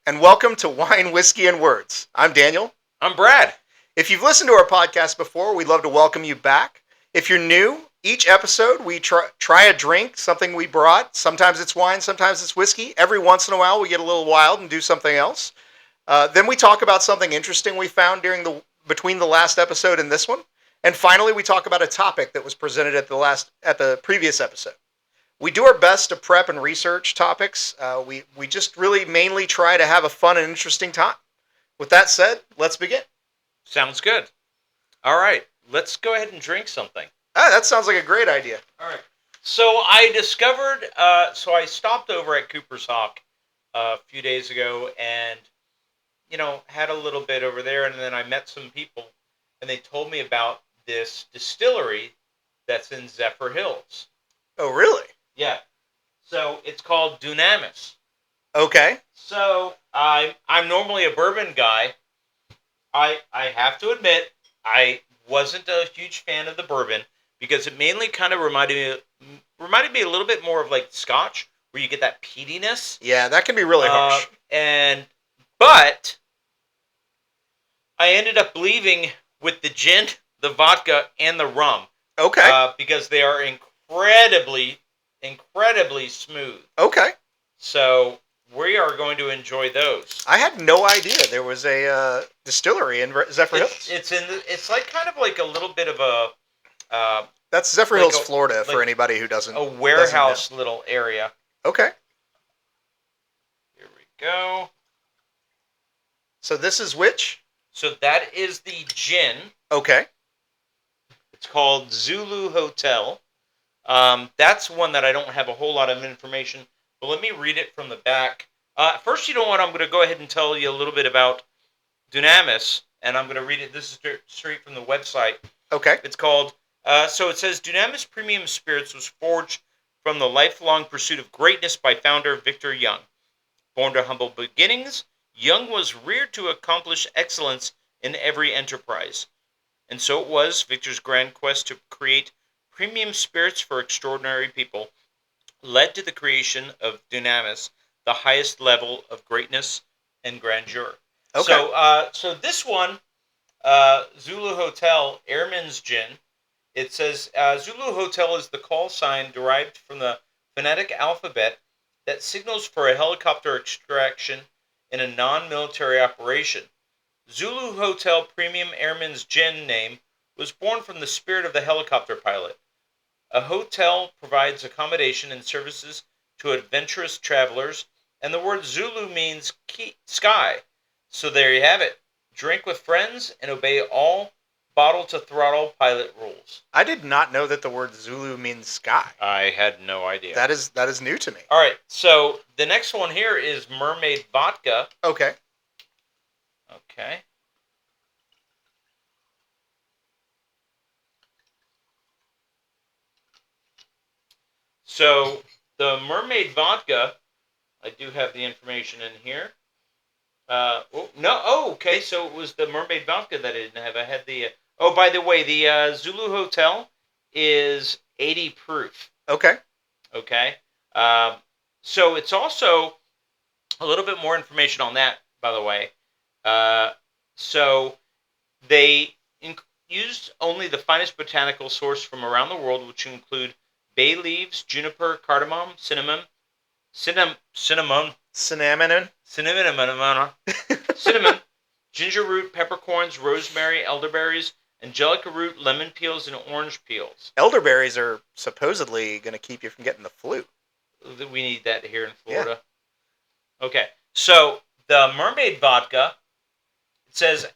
and welcome to Wine, Whiskey, and Words. I'm Daniel. I'm Brad. If you've listened to our podcast before, we'd love to welcome you back. If you're new, each episode we try a drink, something we brought. Sometimes it's wine, sometimes it's whiskey. Every once in a while we get a little wild and do something else. Then we talk about something interesting we found between the last episode and this one. And finally, we talk about a topic that was presented at the previous episode. We do our best to prep and research topics. We just really mainly try to have a fun and interesting time. With that said, let's begin. Sounds good. All right, let's go ahead and drink something. That sounds like a great idea. All right. So I discovered, I stopped over at Cooper's Hawk a few days ago and, had a little bit over there. And then I met some people and they told me about this distillery that's in Zephyr Hills. Oh, really? Yeah. So it's called Dunamis. Okay. So I'm normally a bourbon guy. I have to admit I wasn't a huge fan of the bourbon because it mainly kind of reminded me a little bit more of like Scotch, where you get that peatiness. Yeah, that can be really harsh. But I ended up leaving with the gin, the vodka, and the rum. Okay. Because they are incredibly smooth. Okay. So we are going to enjoy those. I had no idea there was a distillery in Zephyr Hills. It's like kind of like a little bit of a. That's Zephyr Hills, Florida, for anybody who doesn't. A warehouse little area. Okay. Here we go. So this is which? So that is the gin. Okay. It's called Zulu Hotel. That's one that I don't have a whole lot of information, but let me read it from the back. First, you know what? I'm going to go ahead and tell you a little bit about Dunamis, and I'm going to read it. This is straight from the website. Okay. It's called, so it says, Dunamis Premium Spirits was forged from the lifelong pursuit of greatness by founder Victor Young. Born to humble beginnings, Young was reared to accomplish excellence in every enterprise. And so it was Victor's grand quest to create premium spirits for extraordinary people led to the creation of Dunamis, the highest level of greatness and grandeur. Okay. So this one, Zulu Hotel Airman's Gin, it says Zulu Hotel is the call sign derived from the phonetic alphabet that signals for a helicopter extraction in a non-military operation. Zulu Hotel Premium Airman's Gin name was born from the spirit of the helicopter pilot. A hotel provides accommodation and services to adventurous travelers, and the word Zulu means sky. So there you have it. Drink with friends and obey all bottle-to-throttle pilot rules. I did not know that the word Zulu means sky. I had no idea. That is new to me. All right, so the next one here is Mermaid Vodka. Okay. Okay. So, the Mermaid Vodka, I do have the information in here. Okay, so it was the Mermaid Vodka that I didn't have. I had the, by the way, the Zulu Hotel is 80 proof. Okay. Okay. So it's also a little bit more information on that, by the way. So they used only the finest botanical source from around the world, which include bay leaves, juniper, cardamom, cinnamon, ginger root, peppercorns, rosemary, elderberries, angelica root, lemon peels, and orange peels. Elderberries are supposedly going to keep you from getting the flu. We need that here in Florida. Yeah. Okay, so the Mermaid Vodka, it says,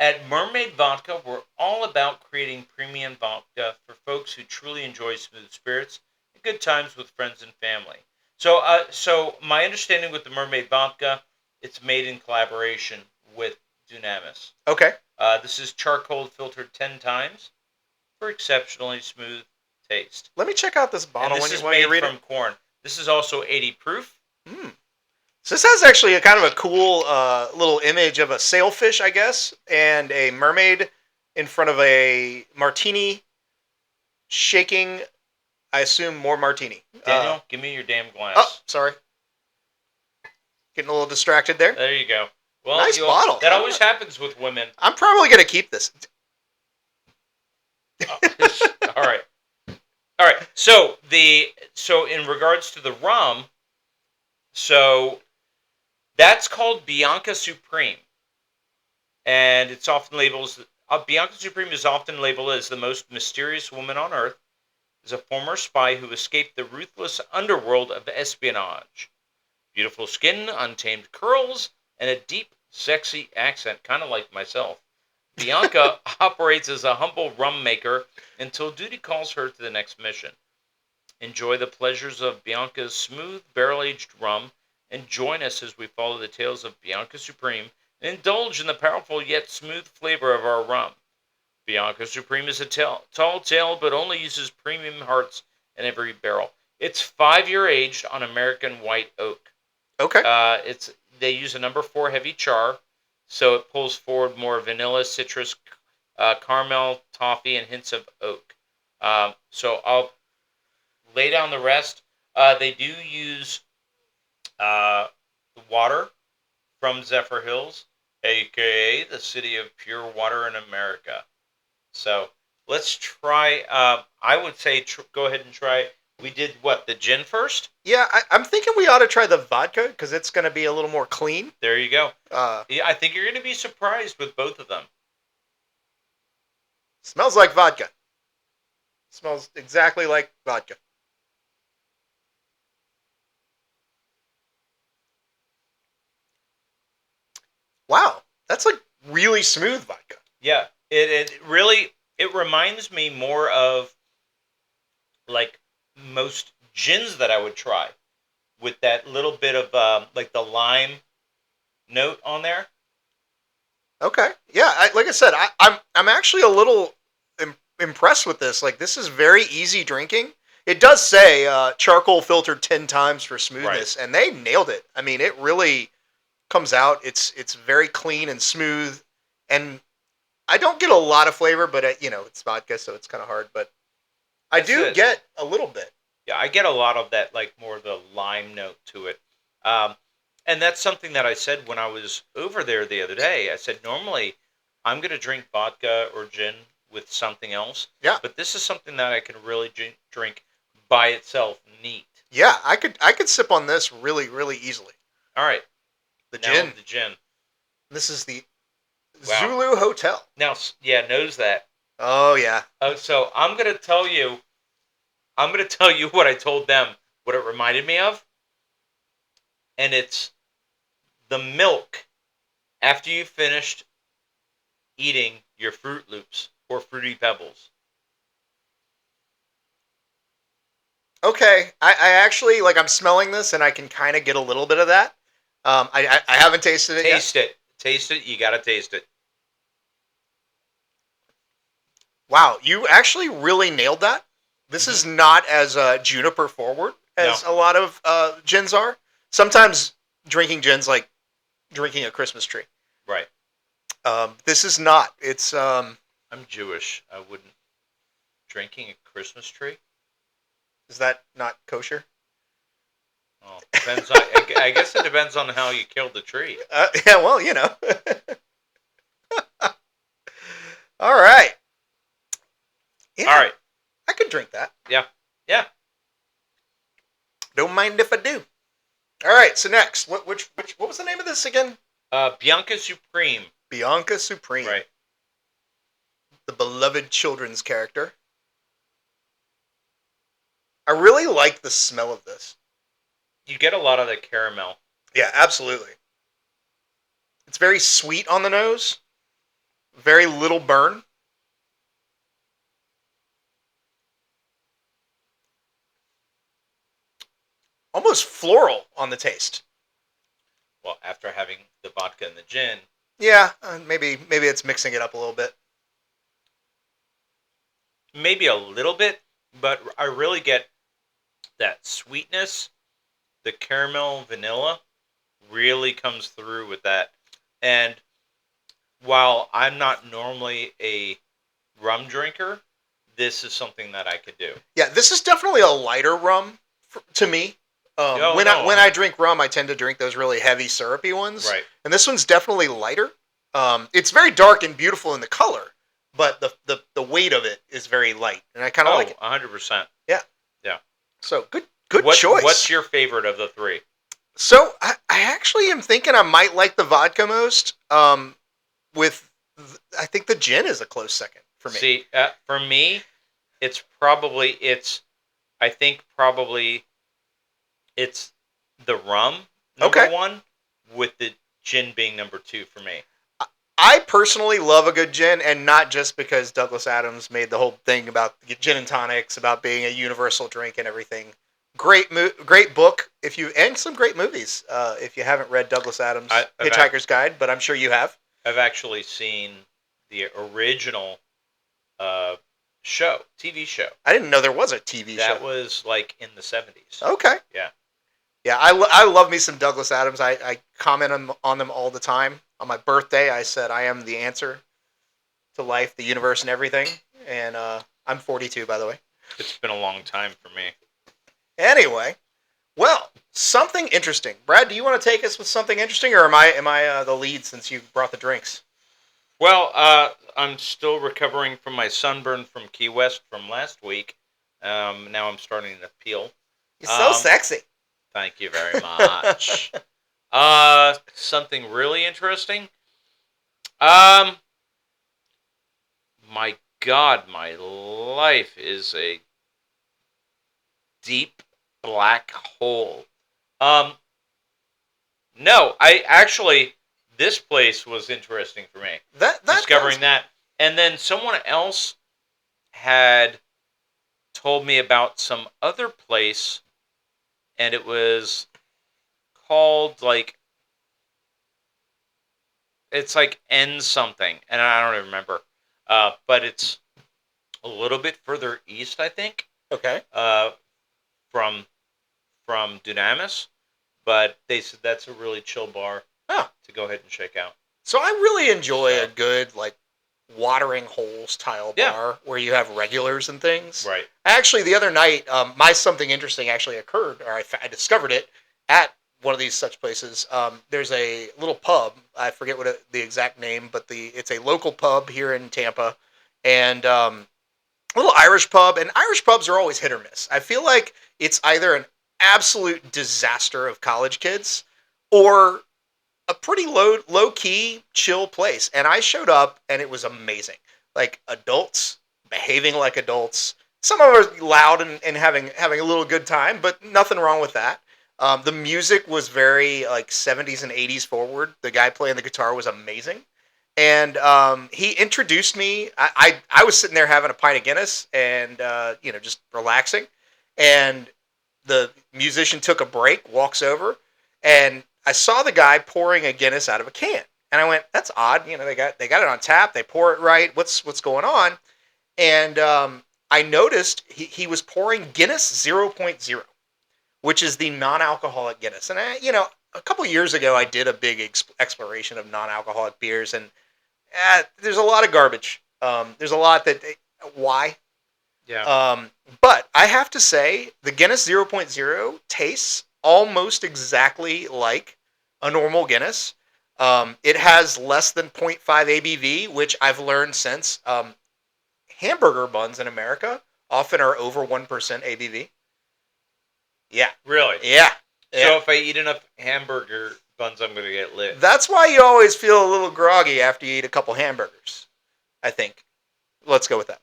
at Mermaid Vodka, we're all about creating premium vodka for folks who truly enjoy smooth spirits and good times with friends and family. So my understanding with the Mermaid Vodka, it's made in collaboration with Dunamis. Okay. This is charcoal filtered 10 times for exceptionally smooth taste. Let me check out this bottle and when this you is read made from corn. This is also 80 proof. So this has actually a kind of a cool little image of a sailfish, I guess, and a mermaid in front of a martini shaking, I assume, more martini. Daniel, give me your damn glass. Oh, sorry. Getting a little distracted there. There you go. Well, Nice bottle. That always happens with women. I'm probably going to keep this. All right. All right. So in regards to the rum, so that's called Bianca Supreme, and it's often labeled Bianca Supreme is often labeled as the most mysterious woman on earth. Is a former spy who escaped the ruthless underworld of espionage. Beautiful skin, untamed curls, and a deep, sexy accent, kind of like myself. Bianca operates as a humble rum maker until duty calls her to the next mission. Enjoy the pleasures of Bianca's smooth, barrel-aged rum, and join us as we follow the tales of Bianca Supreme and indulge in the powerful yet smooth flavor of our rum. Bianca Supreme is a tall tale, but only uses premium hearts in every barrel. It's 5-year aged on American white oak. Okay. They use a number 4 heavy charr, so it pulls forward more vanilla, citrus, caramel, toffee, and hints of oak. So I'll lay down the rest. They do use the water from Zephyr Hills, a.k.a. the city of pure water in America. So let's try. I would say go ahead and try. We did what? The gin first? Yeah, I'm thinking we ought to try the vodka because it's going to be a little more clean. There you go. Yeah, I think you're going to be surprised with both of them. Smells like vodka. Smells exactly like vodka. Wow, that's like really smooth vodka. Yeah, it really reminds me more of like most gins that I would try, with that little bit of like the lime note on there. Okay, yeah, like I said, I'm actually a little impressed with this. Like, this is very easy drinking. It does say charcoal filtered 10 times for smoothness, right, and they nailed it. I mean, it really comes out. It's very clean and smooth, and I don't get a lot of flavor, but it's vodka, so it's kind of hard. But I do get a little bit. Yeah, I get a lot of that, like more of the lime note to it. And that's something that I said when I was over there the other day. I said, normally I'm going to drink vodka or gin with something else. Yeah. But this is something that I can really drink by itself neat. Yeah, I could sip on this really, really easily. All right. The gin. The gin. This is the Zulu Hotel. Now, yeah, knows that. Oh, yeah. So I'm going to tell you what I told them, what it reminded me of. And it's the milk after you finished eating your Fruit Loops or Fruity Pebbles. Okay. I actually, like, I'm smelling this and I can kind of get a little bit of that. I haven't tasted it yet. Taste it. You got to taste it. Wow. You actually really nailed that. This is not as juniper forward as a lot of gins are. Sometimes drinking gin's like drinking a Christmas tree. Right. This is not. It's I'm Jewish. I wouldn't. Drinking a Christmas tree? Is that not kosher? Oh, depends on, I guess it depends on how you killed the tree. Yeah, well, All right. Yeah, all right. I could drink that. Yeah. Yeah. Don't mind if I do. All right. So next, what was the name of this again? Bianca Supreme. Bianca Supreme. Right. The beloved children's character. I really like the smell of this. You get a lot of the caramel. Yeah, absolutely. It's very sweet on the nose. Very little burn. Almost floral on the taste. Well, after having the vodka and the gin. Yeah, maybe it's mixing it up a little bit. Maybe a little bit, but I really get that sweetness. The caramel vanilla really comes through with that. And while I'm not normally a rum drinker, this is something that I could do. Yeah, this is definitely a lighter rum to me. No, When I drink rum, I tend to drink those really heavy syrupy ones. Right. And this one's definitely lighter. It's very dark and beautiful in the color, but the weight of it is very light, and I kind of like it. 100%. Yeah. Yeah. So good choice. What's your favorite of the three? So I actually am thinking I might like the vodka most. I think the gin is a close second for me. See, for me, I think probably it's the rum number one, with the gin being number two for me. I personally love a good gin, and not just because Douglas Adams made the whole thing about gin and tonics, about being a universal drink and everything. Great book and some great movies. If you haven't read Douglas Adams' Hitchhiker's Guide, but I'm sure you have. I've actually seen the original TV show. I didn't know there was a TV show. That was like in the 70s. Okay. Yeah. Yeah, I love me some Douglas Adams. I comment on them all the time. On my birthday, I said I am the answer to life, the universe, and everything. And I'm 42, by the way. It's been a long time for me. Anyway, well, something interesting. Brad, do you want to take us with something interesting, or am I the lead since you brought the drinks? Well, I'm still recovering from my sunburn from Key West from last week. Now I'm starting to peel. You're so sexy. Thank you very much. Something really interesting. My God, my life is a deep black hole. No, this place was interesting for me. Discovering that. And then someone else had told me about some other place, and it was called it's like N something, and I don't even remember. But it's a little bit further east, I think. Okay. From Dunamis, but they said that's a really chill bar to go ahead and check out. So I really enjoy a good watering hole style bar where you have regulars and things. Right. Actually, the other night, my something interesting actually occurred, or I discovered it at one of these such places. There's a little pub. I forget the exact name, but it's a local pub here in Tampa, and a little Irish pub. And Irish pubs are always hit or miss. I feel like it's either an absolute disaster of college kids or a pretty low key, chill place. And I showed up, and it was amazing. Like adults behaving like adults. Some of them are loud and having a little good time, but nothing wrong with that. The music was very 70s and 80s forward. The guy playing the guitar was amazing. And he introduced me. I was sitting there having a pint of Guinness and just relaxing. And the musician took a break, walks over, and I saw the guy pouring a Guinness out of a can. And I went, "That's odd. They got it on tap. They pour it right. What's going on?" And I noticed he was pouring Guinness 0.0, which is the non-alcoholic Guinness. And a couple years ago, I did a big exploration of non-alcoholic beers, and there's a lot of garbage. There's a lot why? Yeah. But I have to say, the Guinness 0.0 tastes almost exactly like a normal Guinness. It has less than 0.5 ABV, which I've learned since. Hamburger buns in America often are over 1% ABV. Yeah. Really? Yeah. So if I eat enough hamburger buns, I'm going to get lit. That's why you always feel a little groggy after you eat a couple hamburgers, I think. Let's go with that.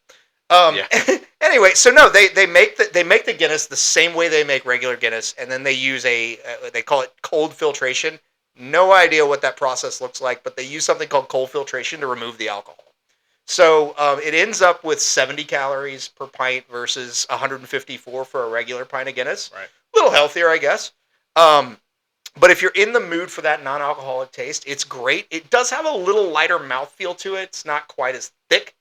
Anyway, so no, they make the Guinness the same way they make regular Guinness, and then they use they call it cold filtration. No idea what that process looks like, but they use something called cold filtration to remove the alcohol. So it ends up with 70 calories per pint versus 154 for a regular pint of Guinness. Right. A little healthier, I guess. But if you're in the mood for that non-alcoholic taste, it's great. It does have a little lighter mouthfeel to it. It's not quite as thick,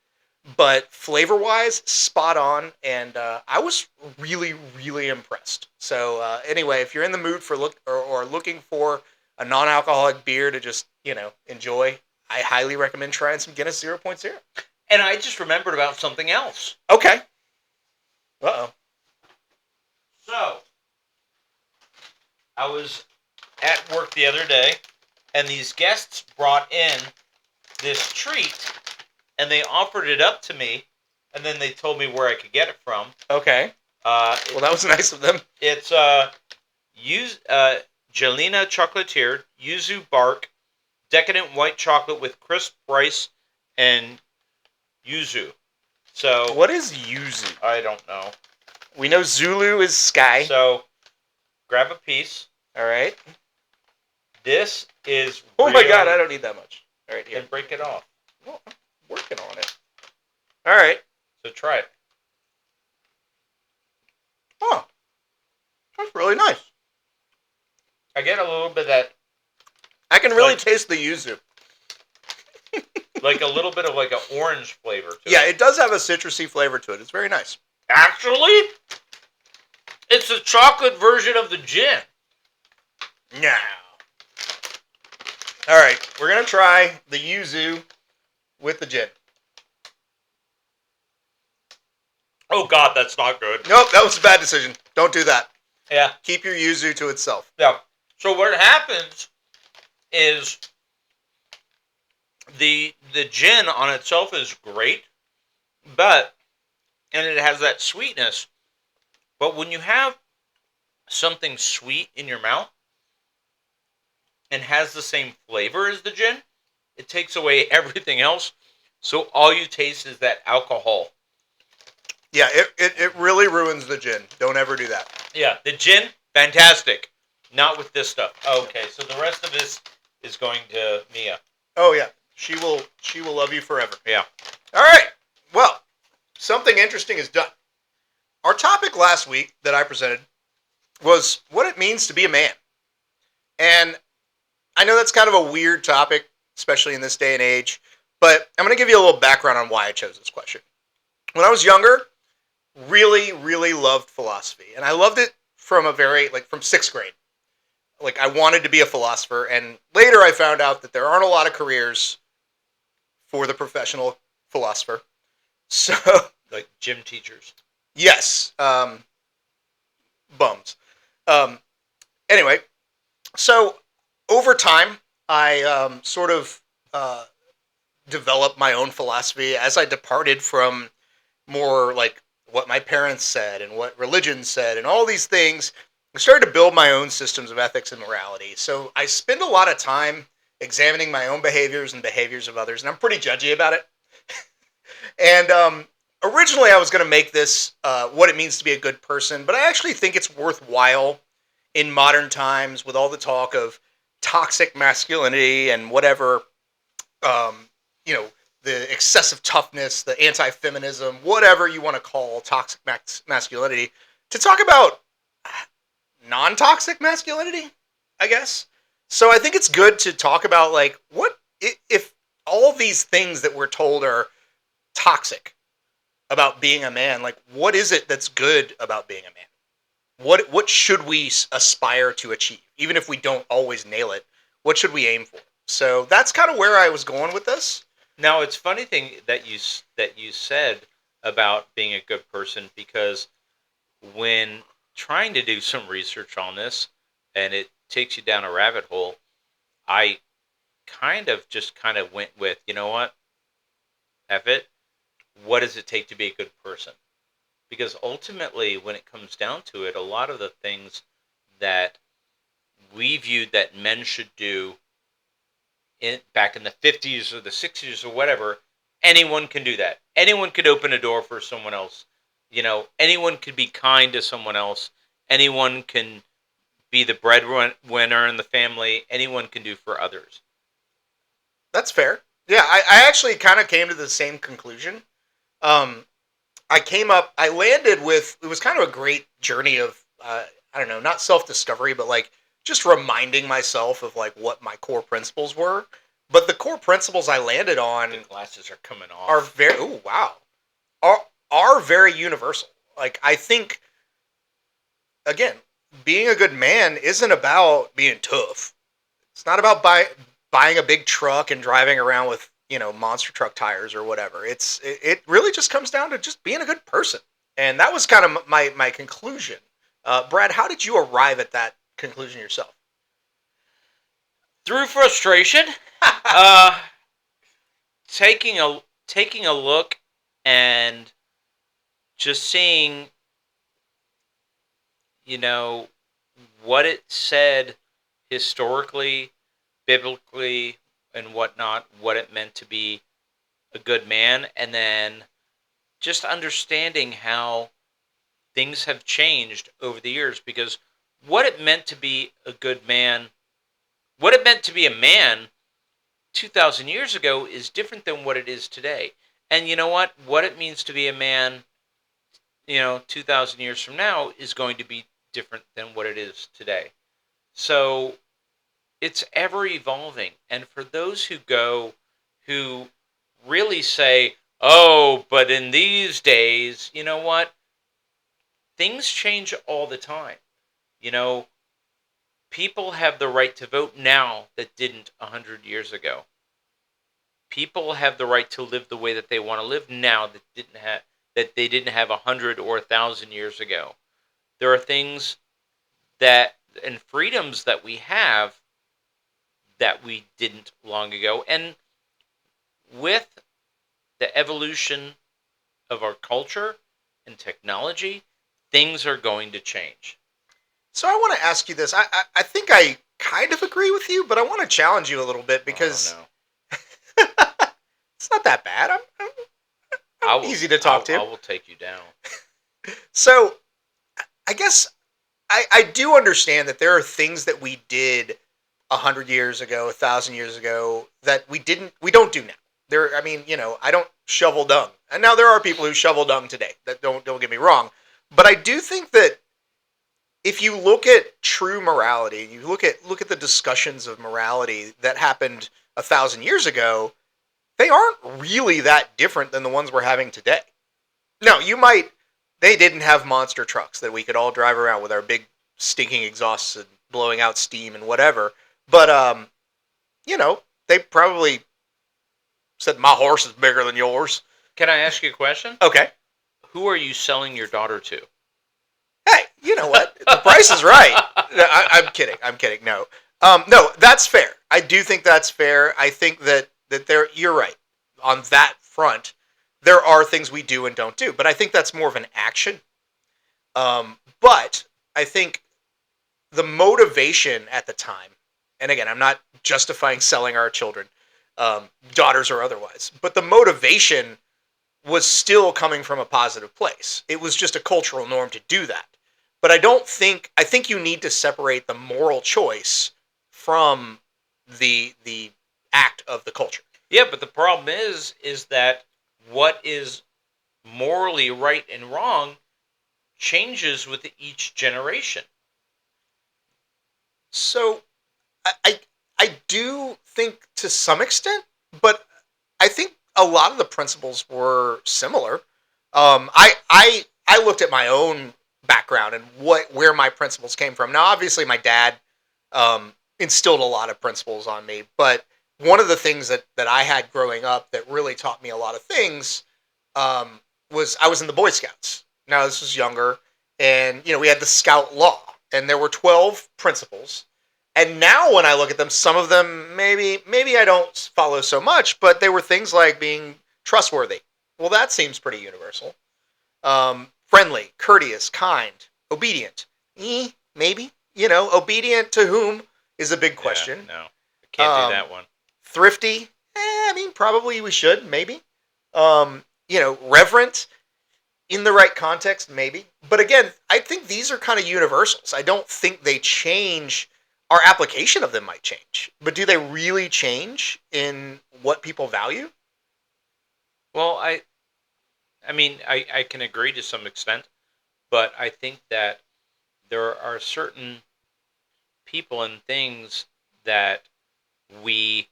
but flavor-wise, spot on. And I was really, really impressed. So anyway, if you're in the mood for looking for a non-alcoholic beer to just enjoy, I highly recommend trying some Guinness 0.0. And I just remembered about something else. Okay. Uh-oh. So, I was at work the other day, and these guests brought in this treat, and they offered it up to me, and then they told me where I could get it from. Okay. Well, that was nice of them. It's Jelena Chocolatier, yuzu bark, decadent white chocolate with crisp rice and yuzu. So what is yuzu? I don't know. We know Zulu is sky. So grab a piece. All right. This is. Oh my God! I don't need that much. All right, here. Then break it off. Well, I'm working on it. All right. So try it. Oh, that's really nice. I get a little bit of that. I can really taste the yuzu. Like a little bit of like an orange flavor to it. Yeah, it does have a citrusy flavor to it. It's very nice. Actually, it's a chocolate version of the gin. Yeah. All right, we're going to try the yuzu with the gin. Oh, God, that's not good. Nope, that was a bad decision. Don't do that. Yeah. Keep your yuzu to itself. Yeah. So what happens is the gin on itself is great, and it has that sweetness. But when you have something sweet in your mouth and has the same flavor as the gin, it takes away everything else. So all you taste is that alcohol. Yeah, it really ruins the gin. Don't ever do that. Yeah, the gin, fantastic. Not with this stuff. Okay, so the rest of this is going to Mia. Oh yeah, she will love you forever. Yeah. All right. Well, something interesting is done. Our topic last week that I presented was what it means to be a man. And I know that's kind of a weird topic, especially in this day and age, but I'm going to give you a little background on why I chose this question. When I was younger, really, really loved philosophy. And I loved it from from 6th grade. Like, I wanted to be a philosopher. And later I found out that there aren't a lot of careers for the professional philosopher. So... like gym teachers. Yes. Bums. Anyway, so over time, I sort of developed my own philosophy as I departed from more like what my parents said and what religion said and all these things. I started to build my own systems of ethics and morality. So I spend a lot of time examining my own behaviors and behaviors of others, and I'm pretty judgy about it. And originally I was going to make this what it means to be a good person, but I actually think it's worthwhile in modern times with all the talk of toxic masculinity and whatever, the excessive toughness, the anti-feminism, whatever you want to call toxic masculinity, to talk about non-toxic masculinity, I guess. So I think it's good to talk about, like, what if all these things that we're told are toxic about being a man, like, what is it that's good about being a man? What should we aspire to achieve? Even if we don't always nail it, what should we aim for? So that's kind of where I was going with this. Now, it's funny thing that you said about being a good person, because when trying to do some research on this, and it takes you down a rabbit hole, I kind of went with, you know what? F it. What does it take to be a good person? Because ultimately, when it comes down to it, a lot of the things that we viewed that men should do back in the 50s or the 60s or whatever, anyone can do that. Anyone could open a door for someone else. Anyone could be kind to someone else. Anyone can be the breadwinner in the family. Anyone can do for others. That's fair. Yeah, I actually kind of came to the same conclusion. I landed with, it was kind of a great journey of, I don't know, not self-discovery, but like just reminding myself of like what my core principles were. But the core principles I landed on, the glasses are coming off, are very, oh wow, are very universal. Like, I think, again, being a good man isn't about being tough. It's not about buying a big truck and driving around with, monster truck tires or whatever. It really just comes down to just being a good person. And that was kind of my conclusion. Brad, how did you arrive at that conclusion yourself. Through frustration, uh, taking a look and just seeing, what it said historically, biblically, and whatnot, what it meant to be a good man, and then just understanding how things have changed over the years. Because what it meant to be a good man, what it meant to be a man 2,000 years ago is different than what it is today. And you know what? What it means to be a man, 2,000 years from now is going to be different than what it is today. So it's ever evolving. And for those who really say, oh, but in these days, you know what? Things change all the time. You know, people have the right to vote now that didn't 100 years ago. People have the right to live the way that they want to live now that they didn't have 100 or 1,000 years ago. There are things that and freedoms that we have that we didn't long ago. And with the evolution of our culture and technology, things are going to change. So I want to ask you this. I think I kind of agree with you, but I want to challenge you a little bit because it's not that bad. I'm easy to talk to. I will take you down. So I guess I do understand that there are things that we did 100 years ago, 1,000 years ago that we don't do now. I don't shovel dung, and now there are people who shovel dung today. That don't get me wrong, but I do think that if you look at true morality, you look at the discussions of morality that happened 1,000 years ago, they aren't really that different than the ones we're having today. No, they didn't have monster trucks that we could all drive around with our big stinking exhausts and blowing out steam and whatever. But, they probably said, my horse is bigger than yours. Can I ask you a question? Okay. Who are you selling your daughter to? Hey, you know what? The price is right. No, I'm kidding. No. No, that's fair. I do think that's fair. I think that you're right. On that front, there are things we do and don't do. But I think that's more of an action. But I think the motivation at the time, and again, I'm not justifying selling our children, daughters or otherwise, but the motivation was still coming from a positive place. It was just a cultural norm to do that. But I think you need to separate the moral choice from the act of the culture. Yeah, but the problem is that what is morally right and wrong changes with each generation. So I do think to some extent, but I think a lot of the principles were similar. I looked at my own background and where my principles came from. Now, obviously, my dad instilled a lot of principles on me, but one of the things that I had growing up that really taught me a lot of things was I was in the Boy Scouts. Now, this was younger, and we had the Scout Law, and there were 12 principles. And now when I look at them, some of them maybe I don't follow so much, but they were things like being trustworthy. Well, that seems pretty universal. Friendly, courteous, kind, obedient. Maybe. Obedient to whom is a big question. Yeah, no, I can't do that one. Thrifty. Probably we should. Maybe. Reverent. In the right context, maybe. But again, I think these are kind of universals. I don't think they change. Our application of them might change, but do they really change in what people value? Well, I can agree to some extent, but I think that there are certain people and things that we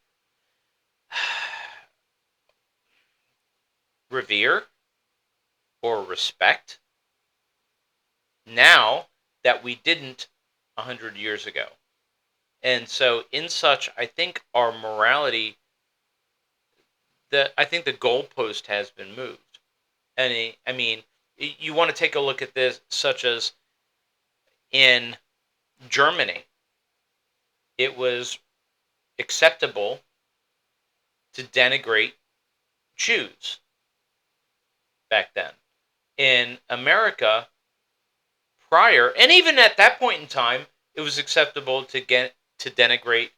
revere or respect now that we didn't 100 years ago. And so in such, I think our morality, I think the goalpost has been moved. And you want to take a look at this, such as in Germany, it was acceptable to denigrate Jews back then. In America, prior, and even at that point in time, it was acceptable to denigrate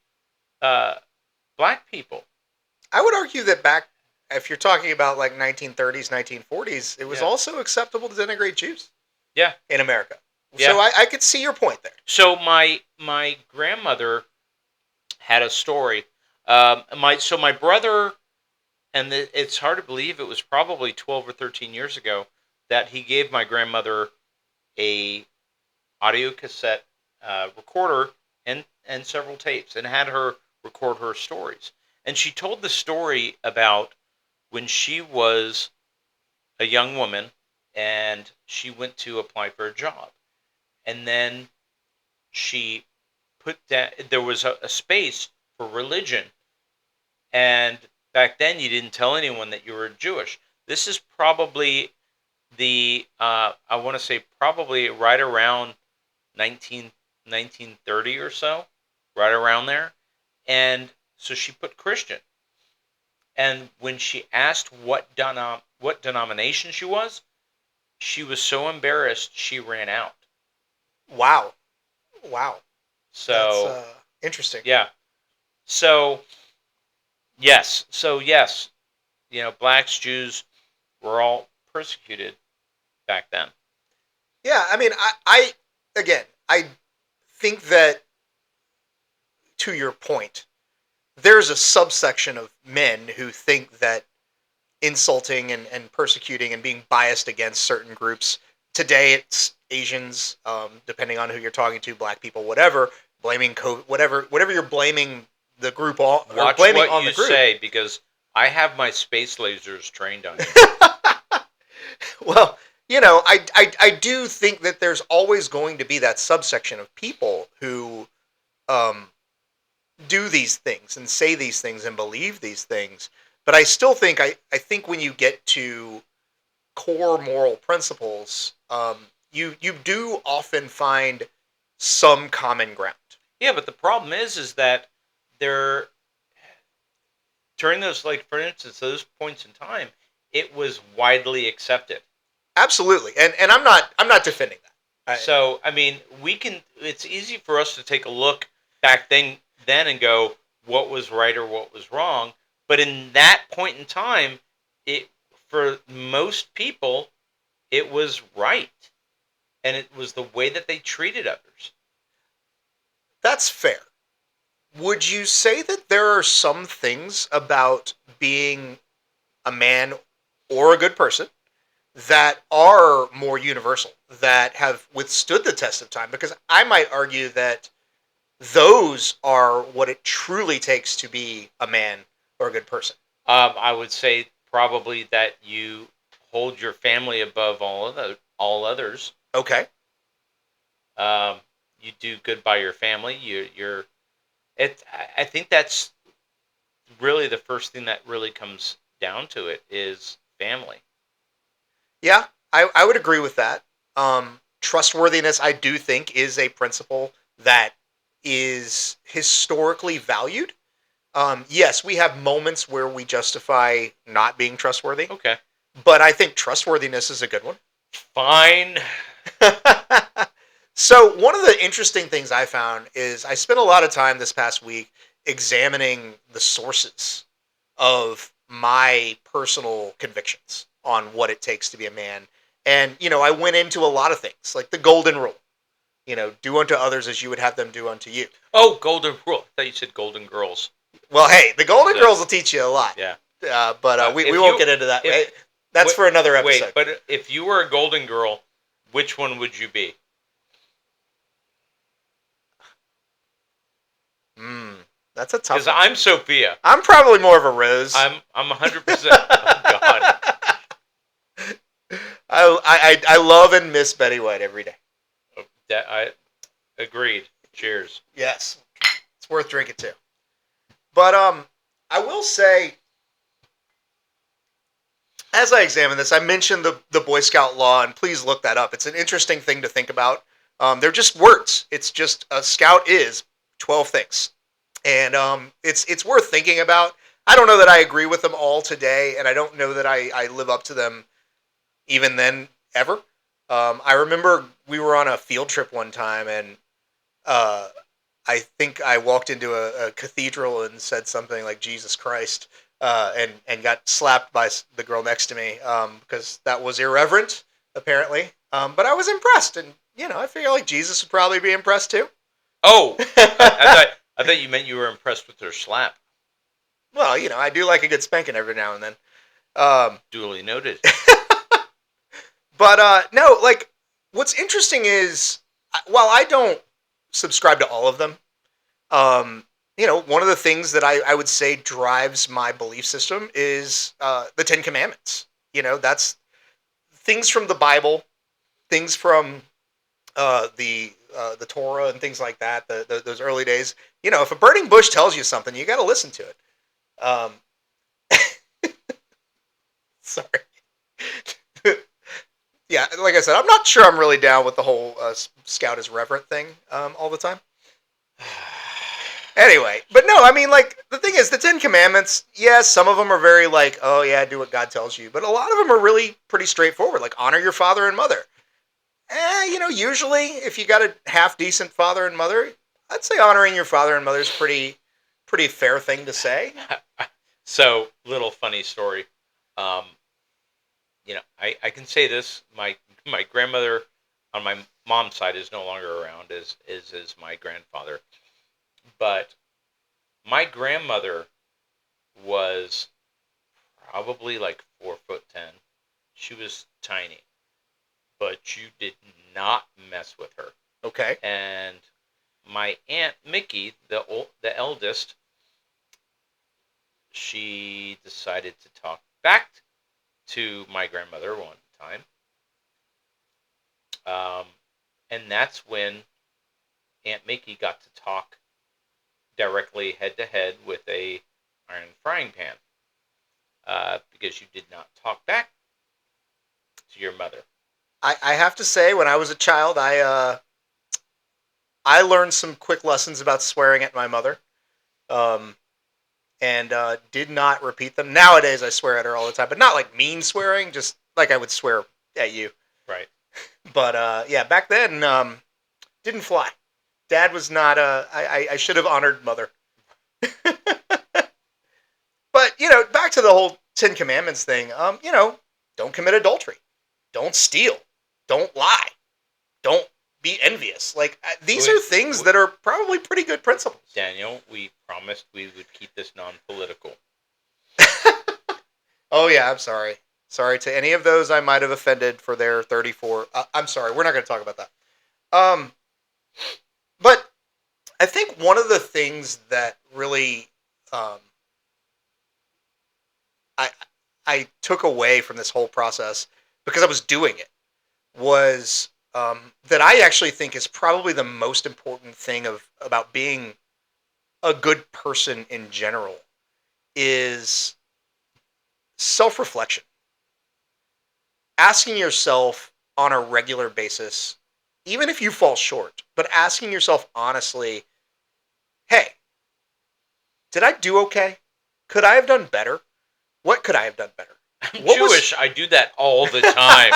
uh, black people. I would argue that back, if you're talking about like 1930s, 1940s, it was Yeah. also acceptable to denigrate Jews. Yeah. In America. Yeah. So I could see your point there. So my grandmother had a story. My brother, and it's hard to believe it was probably 12 or 13 years ago that he gave my grandmother a audio cassette recorder and several tapes and had her record her stories. And she told the story about when she was a young woman and she went to apply for a job. And then she put that there was a space for religion. And back then you didn't tell anyone that you were Jewish. This is probably I want to say probably right around 1930 or so, right around there. And so she put Christian. And when she asked what denomination she was so embarrassed she ran out. Wow. So that's interesting. Yeah. So yes. Blacks, Jews were all persecuted back then. Yeah, I mean, I think that, to your point, there's a subsection of men who think that insulting and persecuting and being biased against certain groups, today it's Asians, depending on who you're talking to, black people, whatever, blaming COVID, whatever you're blaming the group on, or Watch blaming what on you the group. say, because I have my space lasers trained on you. Well, I do think that there's always going to be that subsection of people who do these things and say these things and believe these things. But I still think I think when you get to core moral principles, you do often find some common ground. Yeah, but the problem is that there, during those, like for instance, those points in time, it was widely accepted. Absolutely, and I'm not defending that. So I mean, it's easy for us to take a look back then and go, what was right or what was wrong. But in that point in time, it, for most people, it was right, and it was the way that they treated others. That's fair. Would you say that there are some things about being a man or a good person that are more universal, that have withstood the test of time? Because I might argue that those are what it truly takes to be a man or a good person. I would say probably that you hold your family above all others. Okay. You do good by your family. I think that's really the first thing that really comes down to it is family. Yeah, I would agree with that. Trustworthiness, I do think, is a principle that is historically valued. Yes, we have moments where we justify not being trustworthy. Okay. But I think trustworthiness is a good one. Fine. So one of the interesting things I found is I spent a lot of time this past week examining the sources of my personal convictions on what it takes to be a man. And, I went into a lot of things, like the golden rule. Do unto others as you would have them do unto you. Oh, golden rule. I thought you said golden girls. Well, hey, the golden girls will teach you a lot. Yeah. But we won't get into that. That's for another episode. Wait, but if you were a golden girl, which one would you be? That's a tough one. Because I'm Sophia. I'm probably more of a rose. I'm 100%. Oh, God. I love and miss Betty White every day. I agreed. Cheers. Yes, it's worth drinking too. But I will say, as I examine this, I mentioned the Boy Scout law, and please look that up. It's an interesting thing to think about. They're just words. It's just a scout is 12 things, and it's worth thinking about. I don't know that I agree with them all today, and I don't know that I live up to them even then ever. I remember we were on a field trip one time, and uh, I think I walked into a cathedral and said something like "Jesus Christ," and got slapped by the girl next to me because that was irreverent, apparently. But I was impressed, and I feel like Jesus would probably be impressed too. Oh, I thought you meant you were impressed with their slap. Well, I do like a good spanking every now and then. Um, Duly noted. but no, like what's interesting is while I don't subscribe to all of them, one of the things that I would say drives my belief system is the Ten Commandments. That's things from the Bible, things from the Torah and things like that. Those early days. If a burning bush tells you something, you got to listen to it. Um, sorry. Yeah, like I said, I'm not sure I'm really down with the whole scout is reverent thing all the time. Anyway, but no, I mean, like, the thing is, the Ten Commandments, yes, some of them are very like, oh yeah, do what God tells you, but a lot of them are really pretty straightforward, like honor your father and mother. Usually, if you got a half-decent father and mother, I'd say honoring your father and mother is pretty fair thing to say. So, little funny story. Um, I can say this. My grandmother on my mom's side is no longer around, as is my grandfather. But my grandmother was probably like 4'10". She was tiny, but you did not mess with her. Okay. And my aunt Mickey, the eldest, she decided to talk back to my grandmother one time, and that's when Aunt Mickey got to talk directly head to head with a iron frying pan, because you did not talk back to your mother. I have to say, when I was a child, I learned some quick lessons about swearing at my mother, um, and did not repeat them. Nowadays, I swear at her all the time, but not like mean swearing, just like I would swear at you. Right. But yeah, back then, didn't fly. Dad was not. I should have honored mother. But back to the whole Ten Commandments thing. Don't commit adultery, don't steal, don't lie, don't be envious. Like these are things that are probably pretty good principles. Daniel, we promised we would keep this non-political. Oh yeah, I'm sorry. Sorry to any of those I might have offended for their 34. I'm sorry. We're not going to talk about that. Um, but I think one of the things that really um, I I took away from this whole process because I was doing it was that I actually think is probably the most important thing about being a good person in general is self-reflection. Asking yourself on a regular basis, even if you fall short, but asking yourself honestly, hey, did I do okay? Could I have done better? What could I have done better? I'm Jewish. I do that all the time.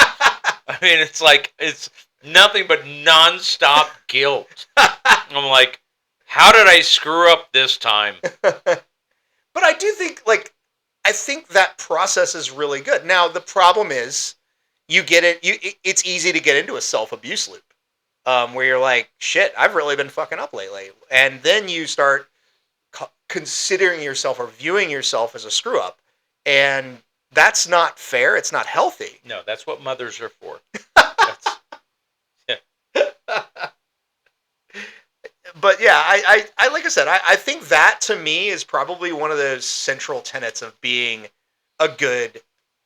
I mean, it's nothing but nonstop guilt. I'm like, how did I screw up this time? But I do think, I think that process is really good. Now, the problem is, it's easy to get into a self-abuse loop, where you're like, shit, I've really been fucking up lately. And then you start considering yourself or viewing yourself as a screw-up. And that's not fair. It's not healthy. No, that's what mothers are for. But yeah, I like I said, I think that to me is probably one of those central tenets of being a good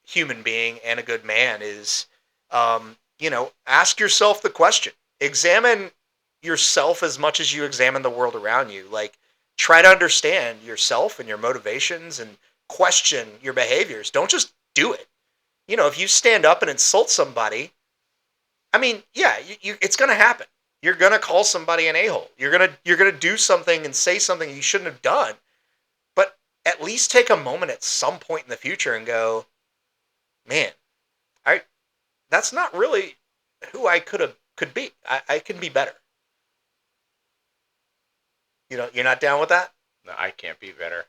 human being and a good man is, ask yourself the question. Examine yourself as much as you examine the world around you. Like, try to understand yourself and your motivations and question your behaviors. Don't just do it. If you stand up and insult somebody, I mean, yeah, it's going to happen. You're gonna call somebody an a-hole. You're gonna do something and say something you shouldn't have done. But at least take a moment at some point in the future and go, man, I that's not really who I could be. I can be better. You're not down with that? No, I can't be better.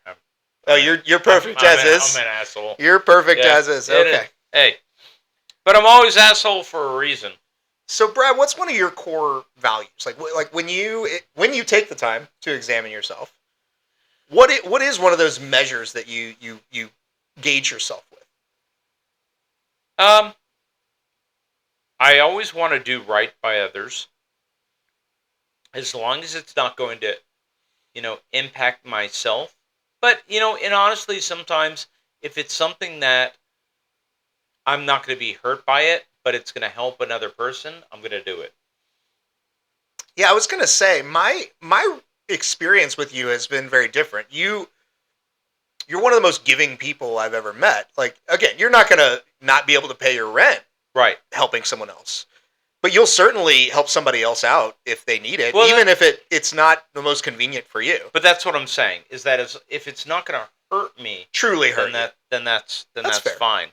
You're perfect as is. I'm an asshole. You're perfect as is. Okay. Hey, but I'm always asshole for a reason. So, Brad, what's one of your core values? Like when you take the time to examine yourself, what is one of those measures that you gauge yourself with? I always want to do right by others, as long as it's not going to, impact myself. But and honestly, sometimes if it's something that I'm not going to be hurt by it, but it's going to help another person, I'm going to do it. Yeah, I was going to say my experience with you has been very different. You're one of the most giving people I've ever met. Like, again, you're not going to not be able to pay your rent, right, helping someone else. But you'll certainly help somebody else out if they need it, even if it's not the most convenient for you. But that's what I'm saying, is that if it's not going to hurt me, truly hurt you, then that's fair. Fine.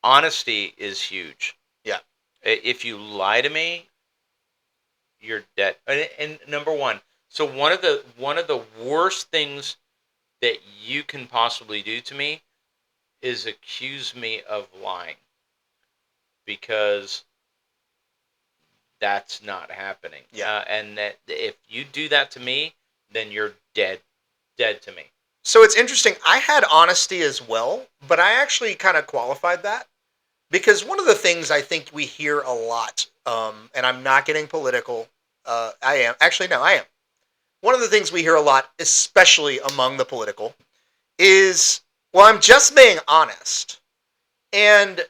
Honesty is huge. Yeah. If you lie to me, you're dead. And number one, so one of the worst things that you can possibly do to me is accuse me of lying, because that's not happening. Yeah. And that if you do that to me, then you're dead to me. So it's interesting. I had honesty as well, but I actually kind of qualified that, because one of the things I think we hear a lot, and I'm not getting political. I am. Actually, no, I am. One of the things we hear a lot, especially among the political, is, well, I'm just being honest. And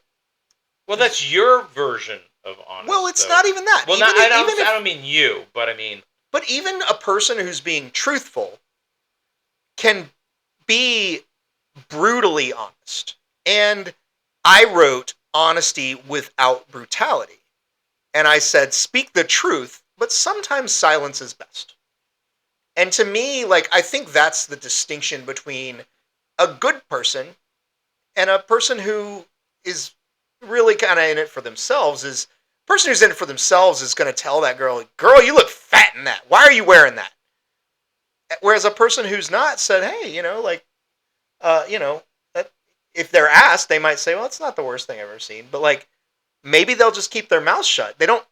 well, that's your version of honest. Well, it's not even that. Well, I don't mean you, but I mean... But even a person who's being truthful can be brutally honest. And I wrote honesty without brutality. And I said, speak the truth, but sometimes silence is best. And to me, I think that's the distinction between a good person and a person who is really kind of in it for themselves. Is a person who's in it for themselves is going to tell that girl, you look fat in that. Why are you wearing that? Whereas a person who's not said, hey, if they're asked, they might say, well, it's not the worst thing I've ever seen. But maybe they'll just keep their mouth shut. They don't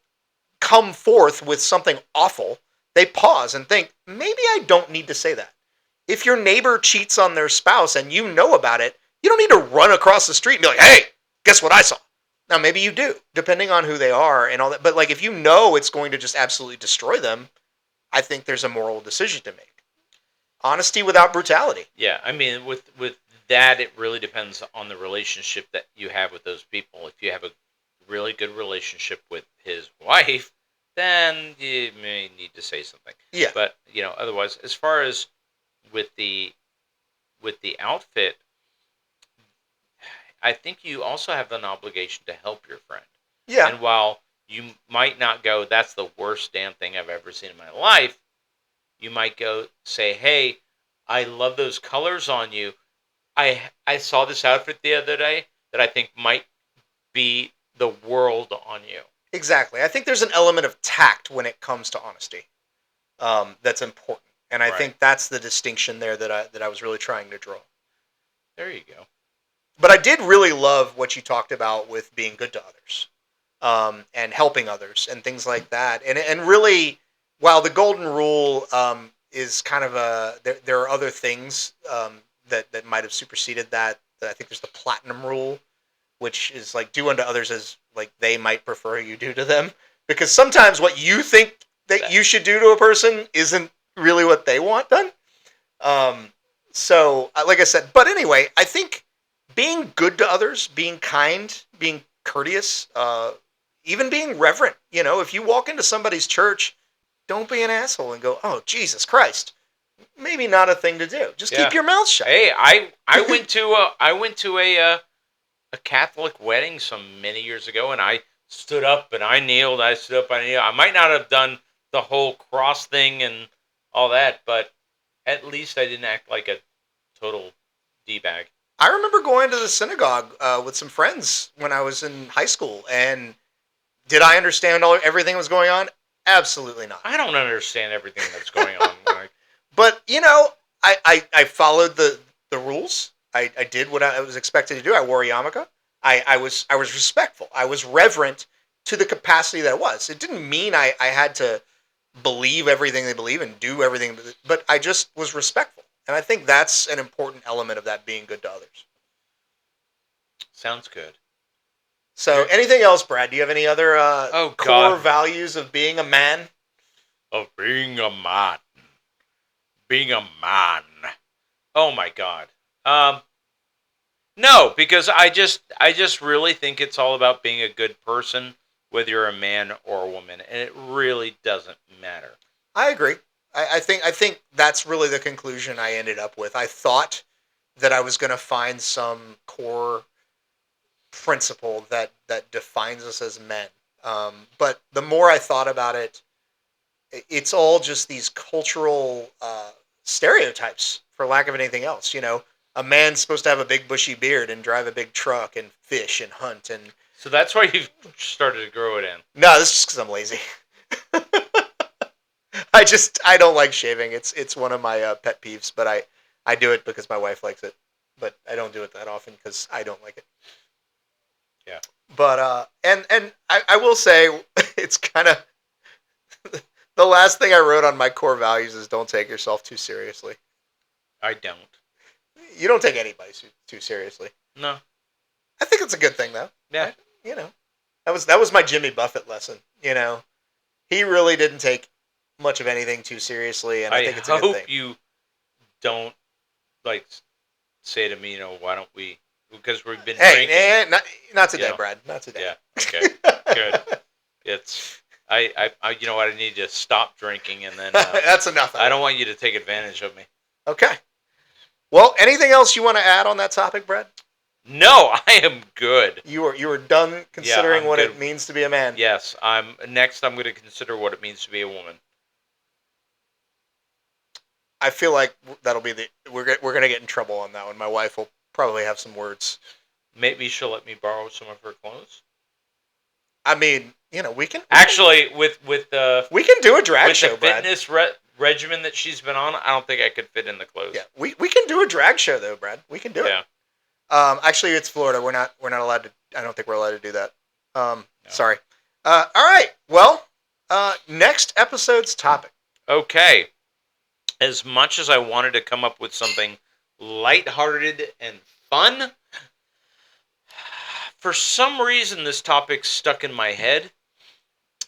come forth with something awful. They pause and think, maybe I don't need to say that. If your neighbor cheats on their spouse and you know about it, you don't need to run across the street and be like, hey, guess what I saw? Now, maybe you do, depending on who they are and all that. But if you know it's going to just absolutely destroy them, I think there's a moral decision to make. Honesty without brutality. Yeah, I mean, with that, it really depends on the relationship that you have with those people. If you have a really good relationship with his wife, then you may need to say something. Yeah. But, otherwise, as far as with the outfit, I think you also have an obligation to help your friend. Yeah. And while you might not go, that's the worst damn thing I've ever seen in my life, you might go say, hey, I love those colors on you. I saw this outfit the other day that I think might be the world on you. Exactly. I think there's an element of tact when it comes to honesty that's important. And I think that's the distinction there that I was really trying to draw. There you go. But I did really love what you talked about with being good to others, and helping others and things like that. And really, while the golden rule is kind of there are other things that might have superseded that. I think there's the platinum rule, which is do unto others as they might prefer you do to them. Because sometimes what you think that you should do to a person isn't really what they want done. So, like I said, but anyway, I think being good to others, being kind, being courteous, even being reverent. If you walk into somebody's church, don't be an asshole and go, oh, Jesus Christ. Maybe not a thing to do. Just keep your mouth shut. Hey, I went to a Catholic wedding many years ago, and I stood up and I kneeled. I stood up. I kneeled. I might not have done the whole cross thing and all that, but at least I didn't act like a total d-bag. I remember going to the synagogue with some friends when I was in high school, and did I understand everything that was going on? Absolutely not. I don't understand everything that's going on. But I followed the rules. I did what I was expected to do. I wore a yarmulke. I was respectful. I was reverent to the capacity that it was. It didn't mean I had to believe everything they believe and do everything, but I just was respectful. And I think that's an important element of that, being good to others. Sounds good. So, anything else, Brad? Do you have any other core values of being a man? Of being a man. Being a man. Oh my God. No, because I just really think it's all about being a good person, whether you're a man or a woman, and it really doesn't matter. I agree. I think that's really the conclusion I ended up with. I thought that I was going to find some core principle that defines us as men. But the more I thought about it, it's all just these cultural stereotypes, for lack of anything else. You know, a man's supposed to have a big bushy beard and drive a big truck and fish and hunt. And so that's why you've started to grow it in. No, this is just because I'm lazy. I don't like shaving. It's one of my pet peeves, but I do it because my wife likes it. But I don't do it that often because I don't like it. Yeah. But and I will say it's kind of the last thing I wrote on my core values is don't take yourself too seriously. I don't. You don't take anybody too seriously. No. I think it's a good thing though. Yeah. That was my Jimmy Buffett lesson. You know, he really didn't take much of anything too seriously, and I think it's a good thing. I hope you don't like say to me, why don't we? Because we've been drinking. Not today, Brad. Not today. Yeah. Okay. Good. It's I you know what, I need to stop drinking, and then that's enough. I don't want you to take advantage of me. Okay. Well, anything else you want to add on that topic, Brad? No, I am good. You are done considering what it means to be a man. Yes, I'm going to consider what it means to be a woman. I feel like that'll be we're going to get in trouble on that one. My wife will probably have some words. Maybe she'll let me borrow some of her clothes. I mean, we can actually with the we can do a drag show, with the fitness regimen that she's been on. I don't think I could fit in the clothes. Yeah, we can do a drag show though, Brad. We can do it. Actually, it's Florida. We're not allowed to. I don't think we're allowed to do that. No. Sorry. All right. Well, next episode's topic. Okay. As much as I wanted to come up with something lighthearted and fun, for some reason this topic stuck in my head,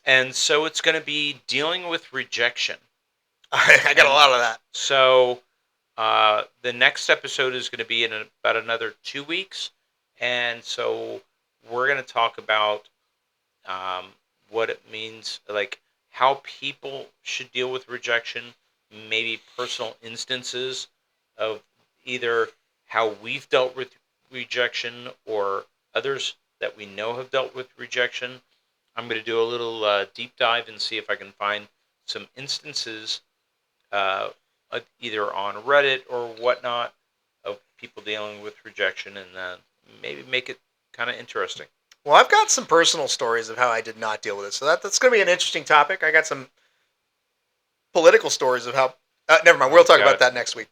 and so it's going to be dealing with rejection. I got a lot of that. So the next episode is going to be in about another 2 weeks, and so we're going to talk about what it means, like how people should deal with rejection, maybe personal instances of either how we've dealt with rejection or others that we know have dealt with rejection. I'm going to do a little deep dive and see if I can find some instances either on Reddit or whatnot of people dealing with rejection, and maybe make it kind of interesting. Well, I've got some personal stories of how I did not deal with it, so that's going to be an interesting topic. I got some political stories of how... never mind, we'll talk about that next week.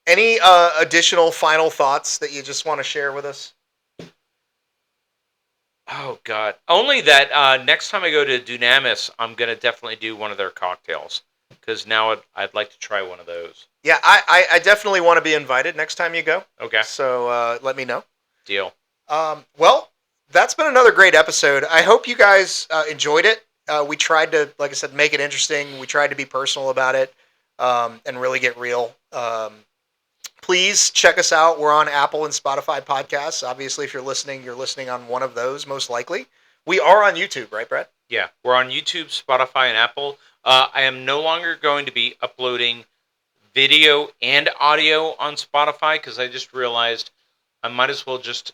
Any additional final thoughts that you just want to share with us? Oh, God. Only that next time I go to Dunamis, I'm going to definitely do one of their cocktails, because now I'd like to try one of those. Yeah, I definitely want to be invited next time you go. Okay. So let me know. Deal. Well, that's been another great episode. I hope you guys enjoyed it. We tried to, like I said, make it interesting. We tried to be personal about it and really get real. Please check us out. We're on Apple and Spotify podcasts. Obviously, if you're listening on one of those, most likely. We are on YouTube, right, Brett? Yeah, we're on YouTube, Spotify, and Apple. I am no longer going to be uploading video and audio on Spotify because I just realized I might as well just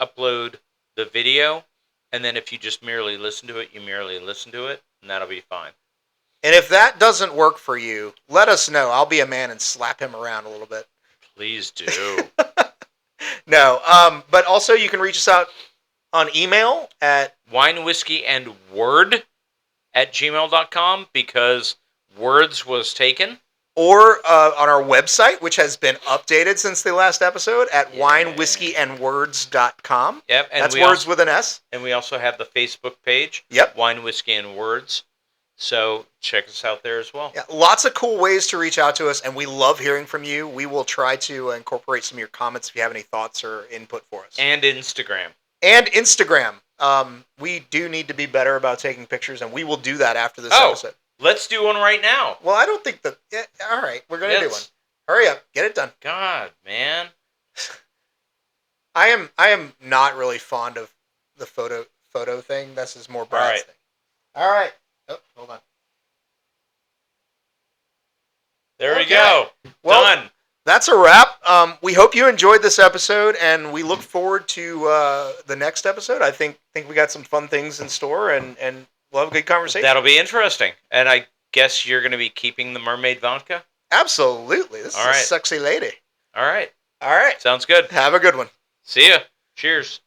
upload the video And then if you just merely listen to it, you merely listen to it, and that'll be fine. And if that doesn't work for you, let us know. I'll be a man and slap him around a little bit. Please do. No, but also you can reach us out on email at winewhiskeyandword@gmail.com because words was taken. or on our website, which has been updated since the last episode at winewhiskeyandwords.com. Yep, and that's words with an S. And we also have the Facebook page. Yep. Wine, Whiskey, and Words. So check us out there as well. Yeah, lots of cool ways to reach out to us, and we love hearing from you. We will try to incorporate some of your comments if you have any thoughts or input for us. And Instagram. We do need to be better about taking pictures, and we will do that after this episode. Let's do one right now. Well, I don't think that... Yeah, all right, we're going to do one. Hurry up. Get it done. God, man. I am not really fond of the photo thing. This is more Brad's thing. All right. Oh, hold on. There we go. Well, done. That's a wrap. We hope you enjoyed this episode, and we look forward to the next episode. I think we got some fun things in store, and we'll have a good conversation. That'll be interesting. And I guess you're going to be keeping the mermaid vodka? Absolutely. This is a sexy lady. All right. All right. Sounds good. Have a good one. See ya. Cheers.